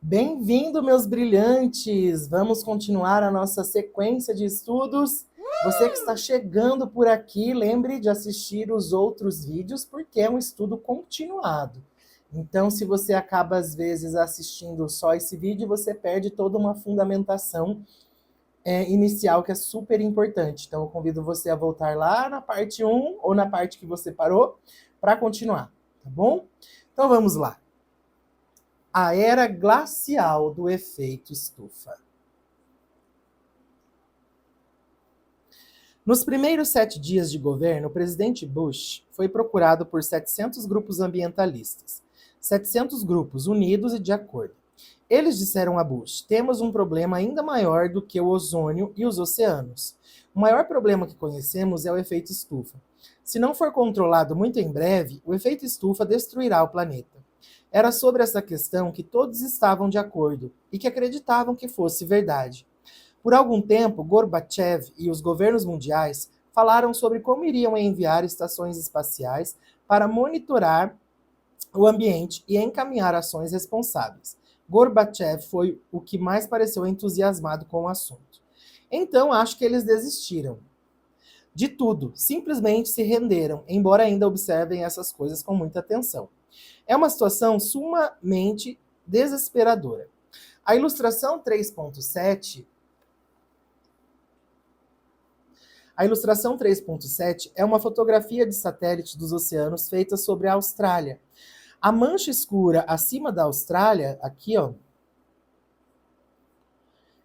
Bem-vindo, meus brilhantes! Vamos continuar a nossa sequência de estudos. Você que está chegando por aqui, lembre de assistir os outros vídeos, porque é um estudo continuado. Então, se você acaba, às vezes, assistindo só esse vídeo, você perde toda uma fundamentação inicial que é super importante. Então, eu convido você a voltar lá na parte 1 ou na parte que você parou para continuar, tá bom? Então, vamos lá. A era glacial do efeito estufa. Nos primeiros 7 dias de governo, o presidente Bush foi procurado por 700 grupos ambientalistas. 700 grupos unidos e de acordo. Eles disseram a Bush: temos um problema ainda maior do que o ozônio e os oceanos. O maior problema que conhecemos é o efeito estufa. Se não for controlado muito em breve, o efeito estufa destruirá o planeta. Era sobre essa questão que todos estavam de acordo e que acreditavam que fosse verdade. Por algum tempo, Gorbachev e os governos mundiais falaram sobre como iriam enviar estações espaciais para monitorar o ambiente e encaminhar ações responsáveis. Gorbachev foi o que mais pareceu entusiasmado com o assunto. Então, acho que eles desistiram de tudo, simplesmente se renderam, embora ainda observem essas coisas com muita atenção. É uma situação sumamente desesperadora. A ilustração 3.7 A ilustração 3.7 é uma fotografia de satélite dos oceanos feita sobre a Austrália. A mancha escura acima da Austrália, aqui, ó,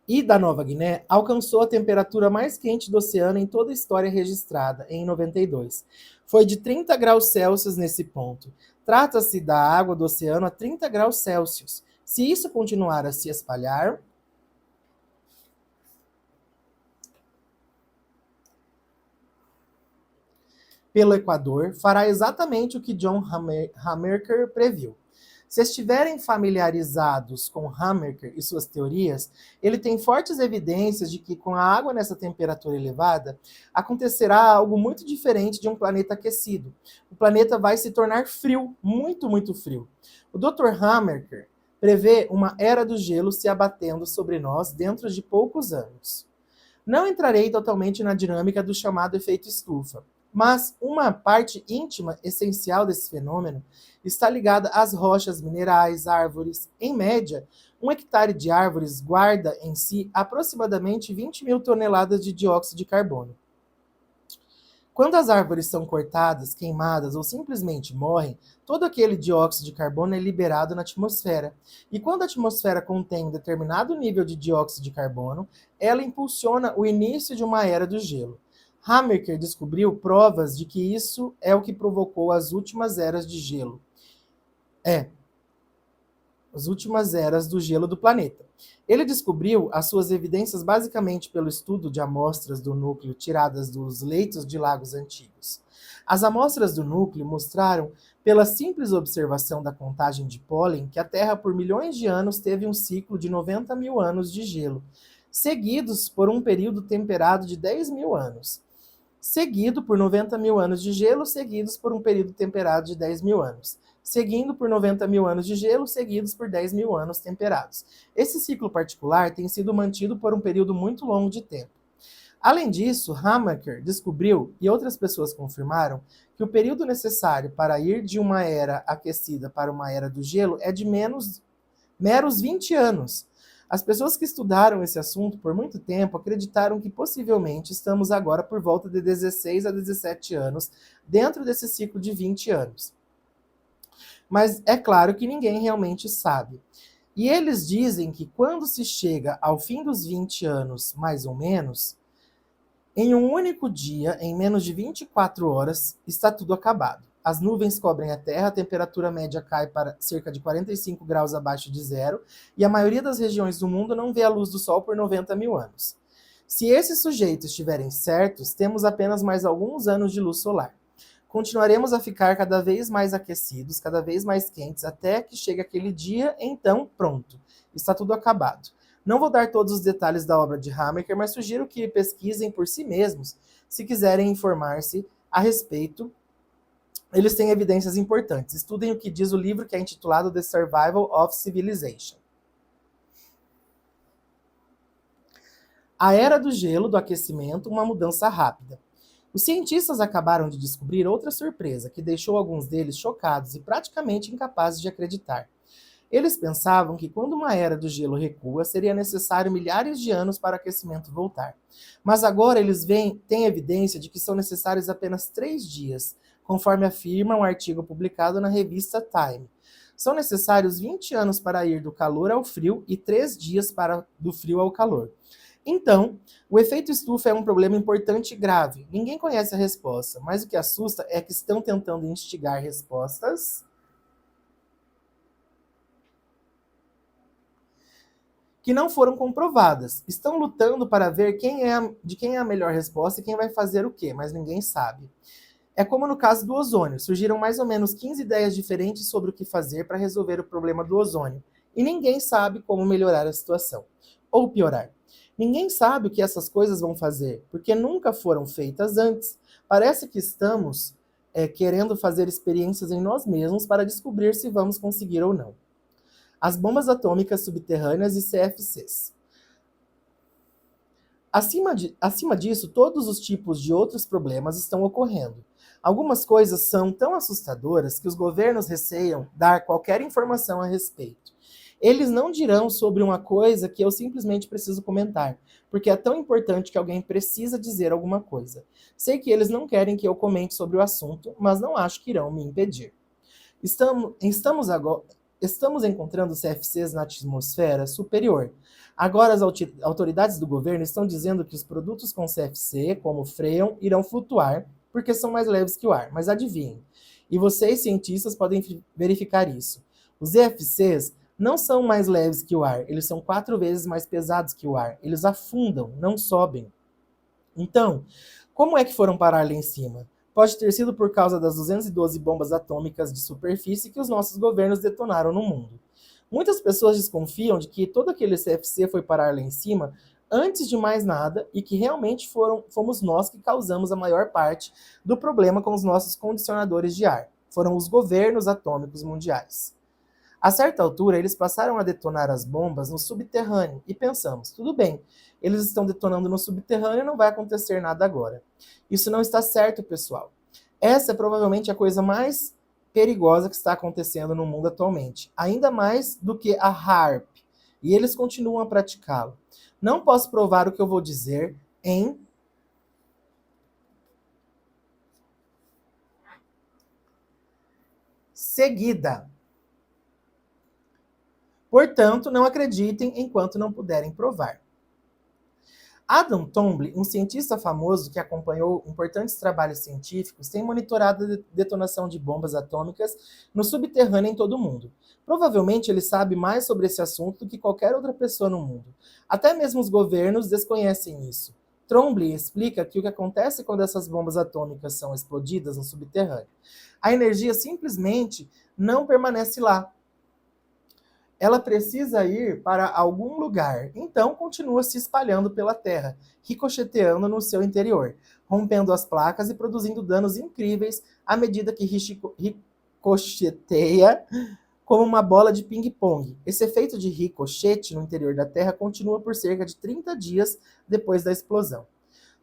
e da Nova Guiné, alcançou a temperatura mais quente do oceano em toda a história registrada, em 92. Foi de 30 graus Celsius nesse ponto. Trata-se da água do oceano a 30 graus Celsius. Se isso continuar a se espalhar, pelo Equador, fará exatamente o que John Hammerker previu. Se estiverem familiarizados com Hammerker e suas teorias, ele tem fortes evidências de que, com a água nessa temperatura elevada, acontecerá algo muito diferente de um planeta aquecido. O planeta vai se tornar frio, muito, muito frio. O Dr. Hammerker prevê uma era do gelo se abatendo sobre nós dentro de poucos anos. Não entrarei totalmente na dinâmica do chamado efeito estufa, mas uma parte íntima essencial desse fenômeno está ligada às rochas minerais, árvores. Em média, um hectare de árvores guarda em si aproximadamente 20 mil toneladas de dióxido de carbono. Quando as árvores são cortadas, queimadas ou simplesmente morrem, todo aquele dióxido de carbono é liberado na atmosfera. E quando a atmosfera contém um determinado nível de dióxido de carbono, ela impulsiona o início de uma era do gelo. Hammerker descobriu provas de que isso é o que provocou as últimas eras de gelo. As últimas eras do gelo do planeta. Ele descobriu as suas evidências basicamente pelo estudo de amostras do núcleo tiradas dos leitos de lagos antigos. As amostras do núcleo mostraram, pela simples observação da contagem de pólen, que a Terra por milhões de anos teve um ciclo de 90 mil anos de gelo, seguidos por um período temperado de 10 mil anos, seguido por 90 mil anos de gelo, seguidos por um período temperado de 10 mil anos, seguindo por 90 mil anos de gelo, seguidos por 10 mil anos temperados. Esse ciclo particular tem sido mantido por um período muito longo de tempo. Além disso, Hammaker descobriu, e outras pessoas confirmaram, que o período necessário para ir de uma era aquecida para uma era do gelo é de meros 20 anos. As pessoas que estudaram esse assunto por muito tempo acreditaram que possivelmente estamos agora por volta de 16 a 17 anos dentro desse ciclo de 20 anos. Mas é claro que ninguém realmente sabe. E eles dizem que quando se chega ao fim dos 20 anos, mais ou menos, em um único dia, em menos de 24 horas, está tudo acabado. As nuvens cobrem a Terra, a temperatura média cai para cerca de 45 graus abaixo de zero, e a maioria das regiões do mundo não vê a luz do Sol por 90 mil anos. Se esses sujeitos estiverem certos, temos apenas mais alguns anos de luz solar. Continuaremos a ficar cada vez mais aquecidos, cada vez mais quentes, até que chegue aquele dia, então pronto, está tudo acabado. Não vou dar todos os detalhes da obra de Hammaker, mas sugiro que pesquisem por si mesmos, se quiserem informar-se a respeito. Eles têm evidências importantes. Estudem o que diz o livro que é intitulado The Survival of Civilization. A era do gelo, do aquecimento, uma mudança rápida. Os cientistas acabaram de descobrir outra surpresa, que deixou alguns deles chocados e praticamente incapazes de acreditar. Eles pensavam que quando uma era do gelo recua, seria necessário milhares de anos para o aquecimento voltar. Mas agora eles têm evidência de que são necessários apenas 3 dias, conforme afirma um artigo publicado na revista Time. São necessários 20 anos para ir do calor ao frio e 3 dias para do frio ao calor. Então, o efeito estufa é um problema importante e grave. Ninguém conhece a resposta, mas o que assusta é que estão tentando instigar respostas que não foram comprovadas. Estão lutando para ver de quem é a melhor resposta e quem vai fazer o quê, mas ninguém sabe. É como no caso do ozônio. Surgiram mais ou menos 15 ideias diferentes sobre o que fazer para resolver o problema do ozônio. E ninguém sabe como melhorar a situação. Ou piorar. Ninguém sabe o que essas coisas vão fazer, porque nunca foram feitas antes. Parece que estamos querendo fazer experiências em nós mesmos para descobrir se vamos conseguir ou não. As bombas atômicas subterrâneas e CFCs. Acima disso, todos os tipos de outros problemas estão ocorrendo. Algumas coisas são tão assustadoras que os governos receiam dar qualquer informação a respeito. Eles não dirão sobre uma coisa que eu simplesmente preciso comentar, porque é tão importante que alguém precisa dizer alguma coisa. Sei que eles não querem que eu comente sobre o assunto, mas não acho que irão me impedir. Estamos encontrando CFCs na atmosfera superior. Agora as autoridades do governo estão dizendo que os produtos com CFC, como o freon, irão flutuar porque são mais leves que o ar. Mas adivinhem. E vocês, cientistas, podem verificar isso. Os CFCs não são mais leves que o ar. Eles são 4 vezes mais pesados que o ar. Eles afundam, não sobem. Então, como é que foram parar lá em cima? Pode ter sido por causa das 212 bombas atômicas de superfície que os nossos governos detonaram no mundo. Muitas pessoas desconfiam de que todo aquele CFC foi parar lá em cima antes de mais nada e que realmente fomos nós que causamos a maior parte do problema com os nossos condicionadores de ar. Foram os governos atômicos mundiais. A certa altura, eles passaram a detonar as bombas no subterrâneo e pensamos, tudo bem, eles estão detonando no subterrâneo e não vai acontecer nada agora. Isso não está certo, pessoal. Essa é provavelmente a coisa mais perigosa que está acontecendo no mundo atualmente, ainda mais do que a HAARP, e eles continuam a praticá-lo. Não posso provar o que eu vou dizer em seguida. Portanto, não acreditem enquanto não puderem provar. Adam Tomble, um cientista famoso que acompanhou importantes trabalhos científicos, tem monitorado a detonação de bombas atômicas no subterrâneo em todo o mundo. Provavelmente ele sabe mais sobre esse assunto do que qualquer outra pessoa no mundo. Até mesmo os governos desconhecem isso. Trombley explica que o que acontece quando essas bombas atômicas são explodidas no subterrâneo. A energia simplesmente não permanece lá. Ela precisa ir para algum lugar, então continua se espalhando pela Terra, ricocheteando no seu interior, rompendo as placas e produzindo danos incríveis à medida que ricocheteia como uma bola de ping-pong. Esse efeito de ricochete no interior da Terra continua por cerca de 30 dias depois da explosão.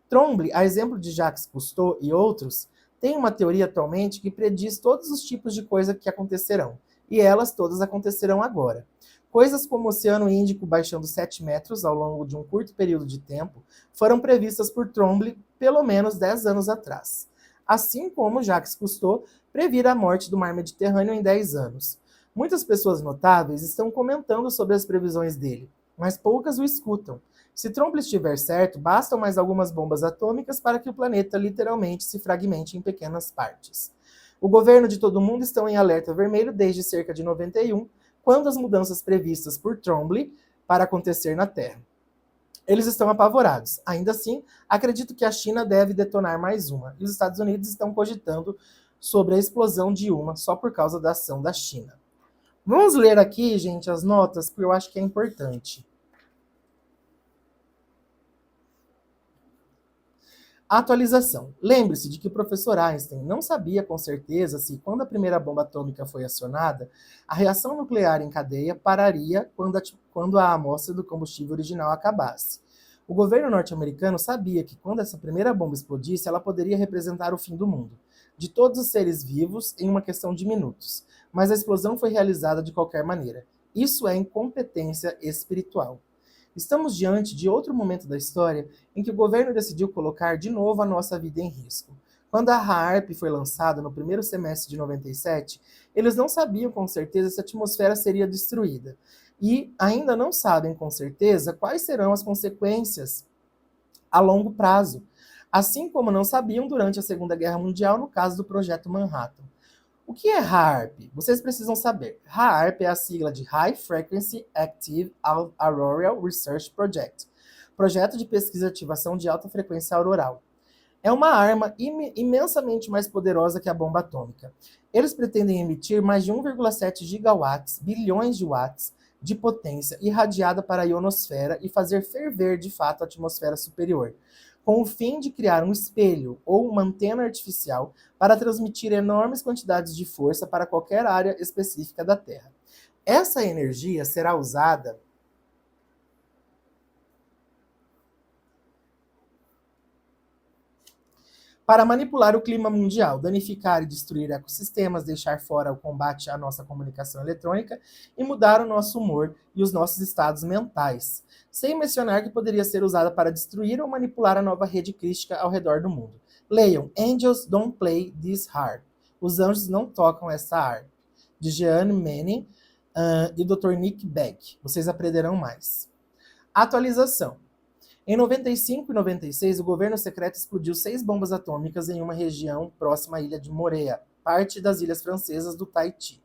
Trombley, a exemplo de Jacques Cousteau e outros, tem uma teoria atualmente que prediz todos os tipos de coisa que acontecerão. E elas todas acontecerão agora. Coisas como o Oceano Índico baixando 7 metros ao longo de um curto período de tempo foram previstas por Trombley pelo menos 10 anos atrás. Assim como Jacques Cousteau previra a morte do mar Mediterrâneo em 10 anos. Muitas pessoas notáveis estão comentando sobre as previsões dele, mas poucas o escutam. Se Trombley estiver certo, bastam mais algumas bombas atômicas para que o planeta literalmente se fragmente em pequenas partes. O governo de todo mundo estão em alerta vermelho desde cerca de 91, quando as mudanças previstas por Trombley para acontecer na Terra. Eles estão apavorados. Ainda assim, acredito que a China deve detonar mais uma, e os Estados Unidos estão cogitando sobre a explosão de uma só por causa da ação da China. Vamos ler aqui, gente, as notas, porque eu acho que é importante. Atualização. Lembre-se de que o professor Einstein não sabia com certeza se, quando a primeira bomba atômica foi acionada, a reação nuclear em cadeia pararia quando a amostra do combustível original acabasse. O governo norte-americano sabia que quando essa primeira bomba explodisse, ela poderia representar o fim do mundo, de todos os seres vivos, em uma questão de minutos. Mas a explosão foi realizada de qualquer maneira. Isso é incompetência espiritual. Estamos diante de outro momento da história em que o governo decidiu colocar de novo a nossa vida em risco. Quando a HAARP foi lançada no primeiro semestre de 97, eles não sabiam com certeza se a atmosfera seria destruída. E ainda não sabem com certeza quais serão as consequências a longo prazo. Assim como não sabiam durante a Segunda Guerra Mundial no caso do Projeto Manhattan. O que é HAARP? Vocês precisam saber. HAARP é a sigla de High Frequency Active Auroral Research Project, projeto de pesquisa e ativação de alta frequência auroral. É uma arma imensamente mais poderosa que a bomba atômica. Eles pretendem emitir mais de 1,7 gigawatts, bilhões de watts, de potência irradiada para a ionosfera e fazer ferver de fato a atmosfera superior, com o fim de criar um espelho ou uma antena artificial para transmitir enormes quantidades de força para qualquer área específica da Terra. Essa energia será usada para manipular o clima mundial, danificar e destruir ecossistemas, deixar fora o combate à nossa comunicação eletrônica e mudar o nosso humor e os nossos estados mentais. Sem mencionar que poderia ser usada para destruir ou manipular a nova rede crística ao redor do mundo. Leiam Angels Don't Play This Harp. Os anjos não tocam essa harpa. De Jeanne Manning e Dr. Nick Beck. Vocês aprenderão mais. Atualização. Em 95 e 96, o governo secreto explodiu 6 bombas atômicas em uma região próxima à ilha de Moorea, parte das ilhas francesas do Tahiti.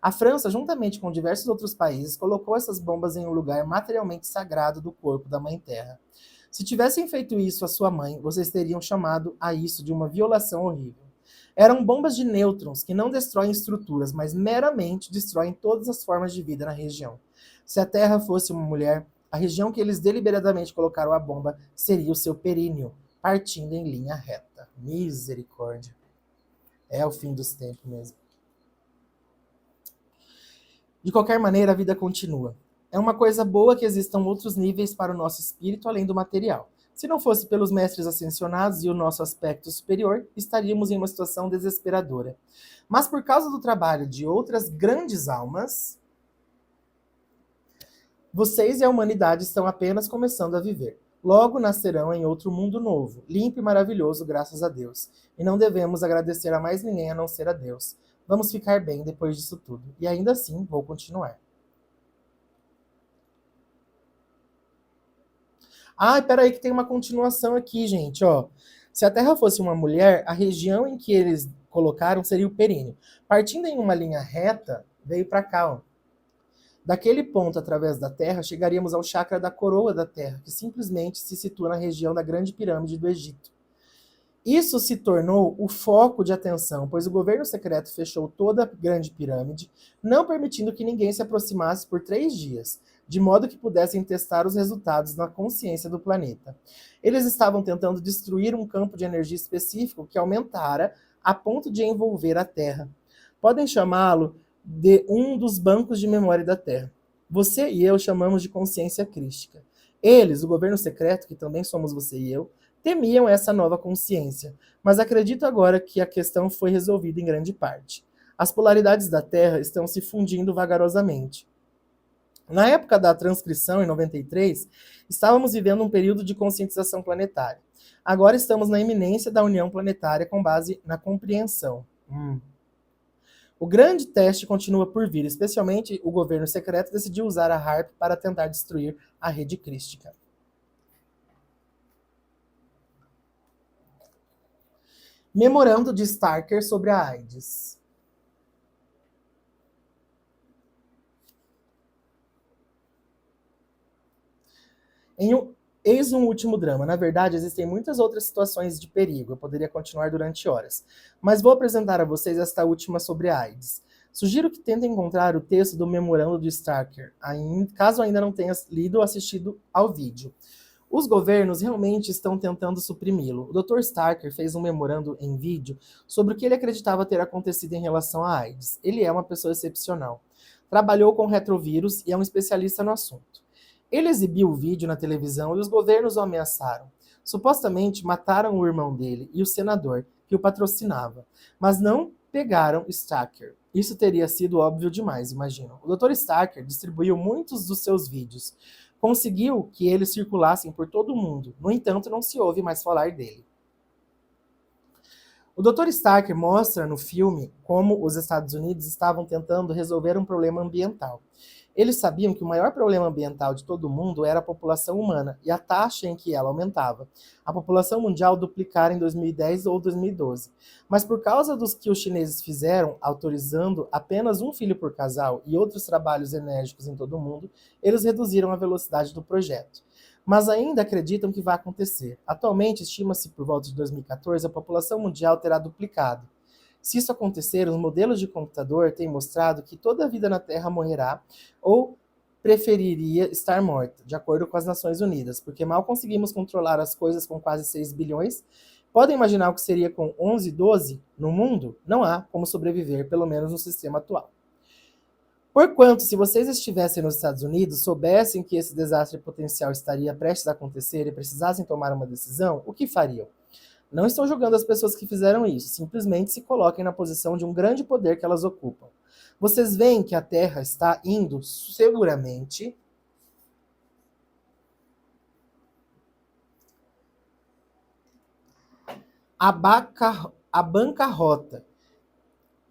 A França, juntamente com diversos outros países, colocou essas bombas em um lugar materialmente sagrado do corpo da Mãe Terra. Se tivessem feito isso à sua mãe, vocês teriam chamado a isso de uma violação horrível. Eram bombas de nêutrons que não destroem estruturas, mas meramente destroem todas as formas de vida na região. Se a Terra fosse uma mulher, a região que eles deliberadamente colocaram a bomba seria o seu períneo, partindo em linha reta. Misericórdia. É o fim dos tempos mesmo. De qualquer maneira, a vida continua. É uma coisa boa que existam outros níveis para o nosso espírito além do material. Se não fosse pelos mestres ascensionados e o nosso aspecto superior, estaríamos em uma situação desesperadora. Mas por causa do trabalho de outras grandes almas, vocês e a humanidade estão apenas começando a viver. Logo nascerão em outro mundo novo, limpo e maravilhoso, graças a Deus. E não devemos agradecer a mais ninguém a não ser a Deus. Vamos ficar bem depois disso tudo. E ainda assim, vou continuar. Ah, peraí que tem uma continuação aqui, gente, ó. Se a Terra fosse uma mulher, a região em que eles colocaram seria o períneo. Partindo em uma linha reta, veio para cá, ó. Daquele ponto, através da Terra, chegaríamos ao chakra da coroa da Terra, que simplesmente se situa na região da Grande Pirâmide do Egito. Isso se tornou o foco de atenção, pois o governo secreto fechou toda a Grande Pirâmide, não permitindo que ninguém se aproximasse por 3 dias, de modo que pudessem testar os resultados na consciência do planeta. Eles estavam tentando destruir um campo de energia específico que aumentara a ponto de envolver a Terra. Podem chamá-lo de um dos bancos de memória da Terra. Você e eu chamamos de consciência crística. Eles, o governo secreto, que também somos você e eu, temiam essa nova consciência, mas acredito agora que a questão foi resolvida em grande parte. As polaridades da Terra estão se fundindo vagarosamente. Na época da transcrição, em 93, estávamos vivendo um período de conscientização planetária. Agora estamos na iminência da união planetária com base na compreensão. O grande teste continua por vir, especialmente o governo secreto decidiu usar a HAARP para tentar destruir a rede crística. Memorando de Starker sobre a AIDS. Eis um último drama. Na verdade, existem muitas outras situações de perigo. Eu poderia continuar durante horas. Mas vou apresentar a vocês esta última sobre a AIDS. Sugiro que tentem encontrar o texto do memorando de Starker, caso ainda não tenha lido ou assistido ao vídeo. Os governos realmente estão tentando suprimi-lo. O Dr. Starker fez um memorando em vídeo sobre o que ele acreditava ter acontecido em relação à AIDS. Ele é uma pessoa excepcional. Trabalhou com retrovírus e é um especialista no assunto. Ele exibiu o vídeo na televisão e os governos o ameaçaram. Supostamente mataram o irmão dele e o senador que o patrocinava, mas não pegaram Stacker. Isso teria sido óbvio demais, imagino. O Dr. Stacker distribuiu muitos dos seus vídeos. Conseguiu que eles circulassem por todo o mundo. No entanto, não se ouve mais falar dele. O Dr. Stacker mostra no filme como os Estados Unidos estavam tentando resolver um problema ambiental. Eles sabiam que o maior problema ambiental de todo o mundo era a população humana e a taxa em que ela aumentava. A população mundial duplicara em 2010 ou 2012. Mas por causa dos que os chineses fizeram, autorizando apenas um filho por casal e outros trabalhos enérgicos em todo o mundo, eles reduziram a velocidade do projeto. Mas ainda acreditam que vai acontecer. Atualmente, estima-se por volta de 2014, a população mundial terá duplicado. Se isso acontecer, os modelos de computador têm mostrado que toda a vida na Terra morrerá ou preferiria estar morta, de acordo com as Nações Unidas, porque mal conseguimos controlar as coisas com quase 6 bilhões. Podem imaginar o que seria com 11, 12 no mundo? Não há como sobreviver, pelo menos no sistema atual. Porquanto, se vocês estivessem nos Estados Unidos, soubessem que esse desastre potencial estaria prestes a acontecer e precisassem tomar uma decisão, o que fariam? Não estou julgando as pessoas que fizeram isso, simplesmente se coloquem na posição de um grande poder que elas ocupam. Vocês veem que a Terra está indo seguramente à bancarrota,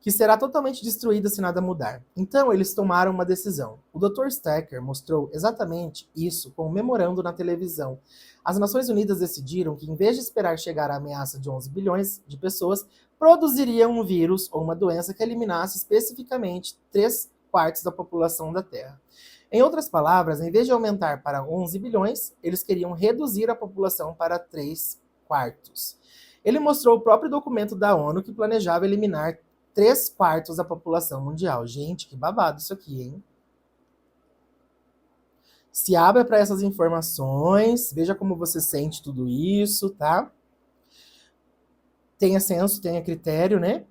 que será totalmente destruída se nada mudar. Então eles tomaram uma decisão. O Dr. Stacker mostrou exatamente isso com um memorando na televisão. As Nações Unidas decidiram que, em vez de esperar chegar a ameaça de 11 bilhões de pessoas, produziriam um vírus ou uma doença que eliminasse especificamente 3/4 da população da Terra. Em outras palavras, em vez de aumentar para 11 bilhões, eles queriam reduzir a população para 3/4. Ele mostrou o próprio documento da ONU que planejava eliminar 3/4 da população mundial. Gente, que babado isso aqui, hein? Se abra para essas informações, veja como você sente tudo isso, tá? Tenha senso, tenha critério, né?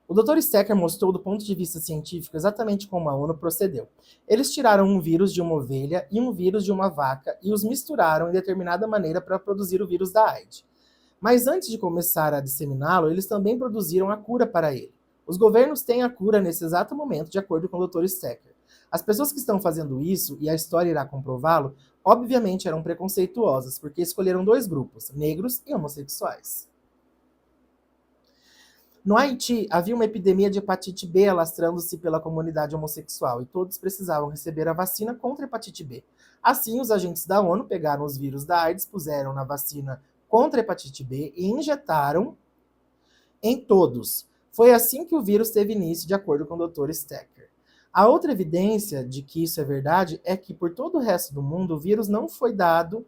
O Dr. Stacker mostrou do ponto de vista científico exatamente como a ONU procedeu. Eles tiraram um vírus de uma ovelha e um vírus de uma vaca e os misturaram em determinada maneira para produzir o vírus da AIDS. Mas antes de começar a disseminá-lo, eles também produziram a cura para ele. Os governos têm a cura nesse exato momento, de acordo com o Dr. Stacker. As pessoas que estão fazendo isso, e a história irá comprová-lo, obviamente eram preconceituosas, porque escolheram dois grupos, negros e homossexuais. No Haiti, havia uma epidemia de hepatite B alastrando-se pela comunidade homossexual, e todos precisavam receber a vacina contra a hepatite B. Assim, os agentes da ONU pegaram os vírus da AIDS, puseram na vacina contra a hepatite B e injetaram em todos. Foi assim que o vírus teve início, de acordo com o Dr. Stacker. A outra evidência de que isso é verdade é que, por todo o resto do mundo, o vírus não foi dado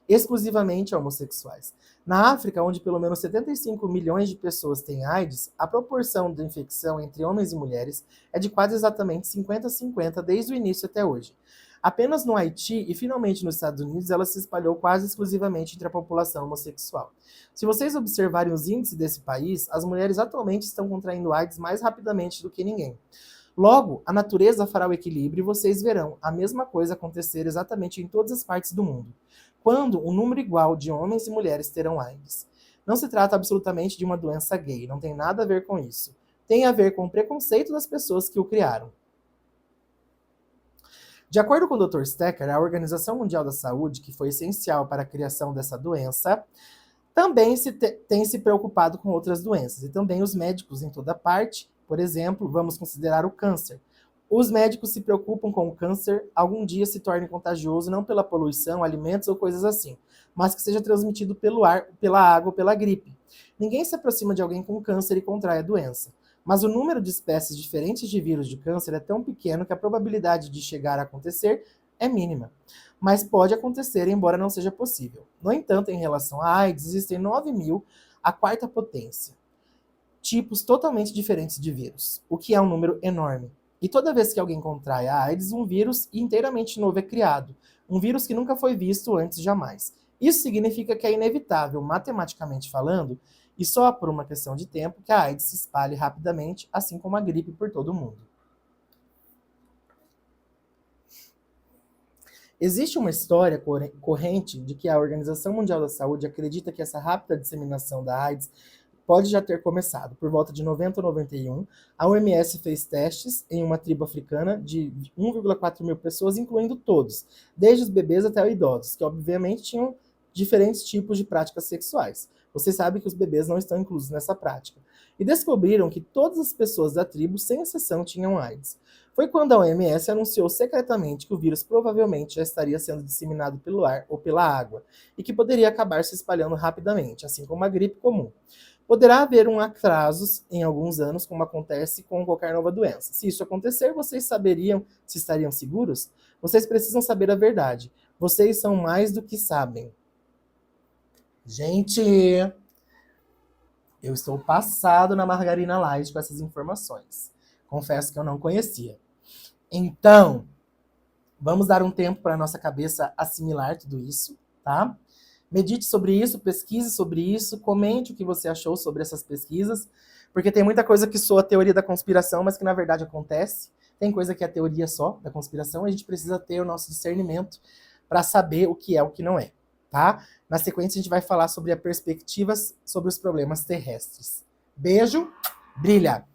exclusivamente a homossexuais. Na África, onde pelo menos 75 milhões de pessoas têm AIDS, a proporção de infecção entre homens e mulheres é de quase exatamente 50-50 desde o início até hoje. Apenas no Haiti e finalmente nos Estados Unidos ela se espalhou quase exclusivamente entre a população homossexual. Se vocês observarem os índices desse país, as mulheres atualmente estão contraindo AIDS mais rapidamente do que ninguém. Logo, a natureza fará o equilíbrio e vocês verão a mesma coisa acontecer exatamente em todas as partes do mundo, quando um número igual de homens e mulheres terão AIDS. Não se trata absolutamente de uma doença gay, não tem nada a ver com isso. Tem a ver com o preconceito das pessoas que o criaram. De acordo com o Dr. Stacker, a Organização Mundial da Saúde, que foi essencial para a criação dessa doença, também tem se preocupado com outras doenças, e também os médicos em toda parte. Por exemplo, vamos considerar o câncer. Os médicos se preocupam com o câncer algum dia se torne contagioso, não pela poluição, alimentos ou coisas assim, mas que seja transmitido pelo ar, pela água ou pela gripe. Ninguém se aproxima de alguém com câncer e contrai a doença. Mas o número de espécies diferentes de vírus de câncer é tão pequeno que a probabilidade de chegar a acontecer é mínima. Mas pode acontecer, embora não seja possível. No entanto, em relação à AIDS, existem 9.000, a quarta potência, tipos totalmente diferentes de vírus, o que é um número enorme. E toda vez que alguém contrai a AIDS, um vírus inteiramente novo é criado, um vírus que nunca foi visto antes jamais. Isso significa que é inevitável, matematicamente falando, e só por uma questão de tempo, que a AIDS se espalhe rapidamente, assim como a gripe por todo o mundo. Existe uma história corrente de que a Organização Mundial da Saúde acredita que essa rápida disseminação da AIDS pode já ter começado. Por volta de 90 ou 91, a OMS fez testes em uma tribo africana de 1,4 mil pessoas, incluindo todos, desde os bebês até os idosos, que obviamente tinham diferentes tipos de práticas sexuais. Vocês sabem que os bebês não estão inclusos nessa prática. E descobriram que todas as pessoas da tribo, sem exceção, tinham AIDS. Foi quando a OMS anunciou secretamente que o vírus provavelmente já estaria sendo disseminado pelo ar ou pela água, e que poderia acabar se espalhando rapidamente, assim como a gripe comum. Poderá haver um atraso em alguns anos, como acontece com qualquer nova doença. Se isso acontecer, vocês saberiam se estariam seguros? Vocês precisam saber a verdade. Vocês são mais do que sabem. Gente, eu estou passado na margarina light com essas informações. Confesso que eu não conhecia. Então, vamos dar um tempo para a nossa cabeça assimilar tudo isso, tá? Medite sobre isso, pesquise sobre isso, comente o que você achou sobre essas pesquisas, porque tem muita coisa que soa teoria da conspiração, mas que na verdade acontece. Tem coisa que é teoria só da conspiração, e a gente precisa ter o nosso discernimento para saber o que é o que não é, tá? Na sequência a gente vai falar sobre as perspectivas sobre os problemas terrestres. Beijo, brilha!